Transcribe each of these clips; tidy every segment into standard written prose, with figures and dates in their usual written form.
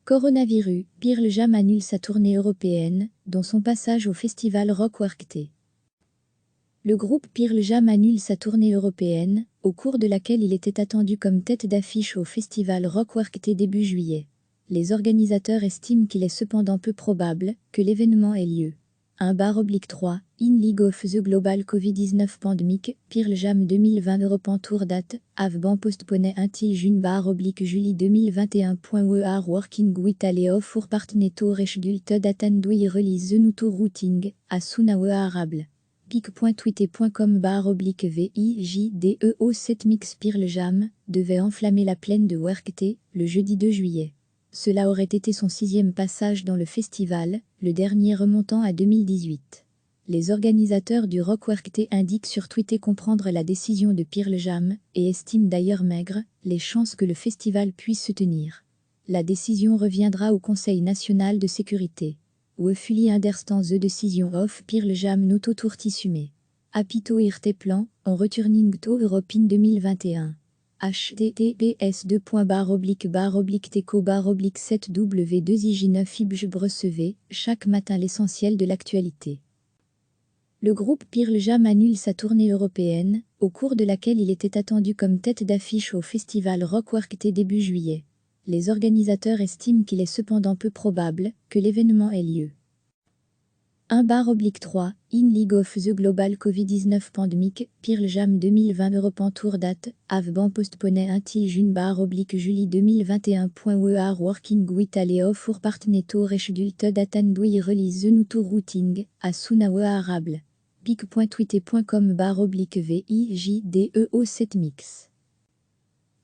Coronavirus, Pearl Jam annule sa tournée européenne, dont son passage au festival Rock Werchter. Le groupe Pearl Jam annule sa tournée européenne, au cours de laquelle il était attendu comme tête d'affiche au festival Rock Werchter début juillet. Les organisateurs estiment qu'il est cependant peu probable que l'événement ait lieu. 1/3 In League of the Global Covid-19 Pandemic, Pearl Jam 2020 European Tour date, have been postponed until June/July 2021. We are working with Aleo for partner to reschedule date and we release the new tour routing as soon as we are able. pic.twitter.com/VIJDEO7mix Pearl Jam devait enflammer la plaine de Werchter le jeudi 2 juillet. Cela aurait été son 6e passage dans le festival, le dernier remontant à 2018. Les organisateurs du Rock Werchter indiquent sur Twitter comprendre la décision de Pearl Jam et estiment d'ailleurs maigres les chances que le festival puisse se tenir. La décision reviendra au Conseil national de sécurité. We fully understand the decision of Pearl Jam not to tour Apito irte plan, en returning to Europe in 2021. https://teco/7w2ij9 recevez chaque matin l'essentiel de l'actualité. Le groupe Pearl Jam annule sa tournée européenne, au cours de laquelle il était attendu comme tête d'affiche au festival Rock Werchter début juillet. Les organisateurs estiment qu'il est cependant peu probable que l'événement ait lieu. 1/3 In League of the Global Covid-19 Pandemic, Pearl Jam 2020 European Tour date, have been postponed until June/July 2021. We are working with Aleo for partner to reschedule date and we release the new tour routing as soon as we are able. pic.twitter.com/VIJDEO7mix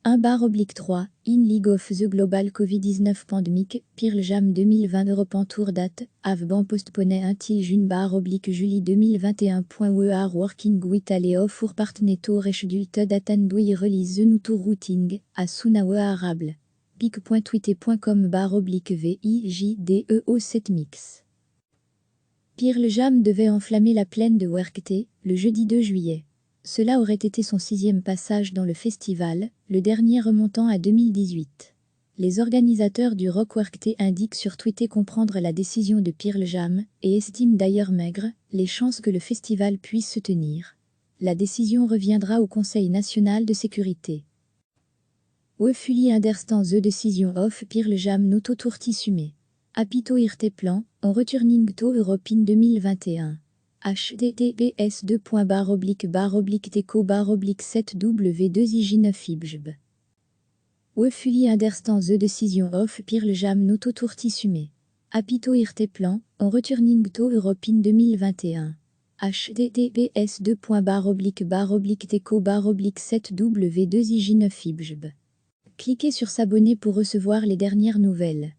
1/3 In League of the Global Covid-19 Pandemic, Pearl Jam 2020 European Tour date, have been postponed until June/July 2021. We are working with Aleo for partner to reschedule date and we release the new tour routing as soon as we are able. pic.twitter.com/VIJDEO7mix Pearl Jam devait enflammer la plaine de Werchter le jeudi 2 juillet. Cela aurait été son 6e passage dans le festival, le dernier remontant à 2018. Les organisateurs du Rock Werchter indiquent sur Twitter comprendre la décision de Pearl Jam et estiment d'ailleurs maigres les chances que le festival puisse se tenir. La décision reviendra au Conseil national de sécurité. We fully understand the decision of Pearl Jam not to tour Apito irte plan, en returning to Europe in 2021. https://teco/7w2ij9 We fully understand the decision of Pearl Jam not to tour Apito irte plan, en returning to Europe in 2021. https://teco/7w2ij9 Cliquez sur s'abonner pour recevoir les dernières nouvelles.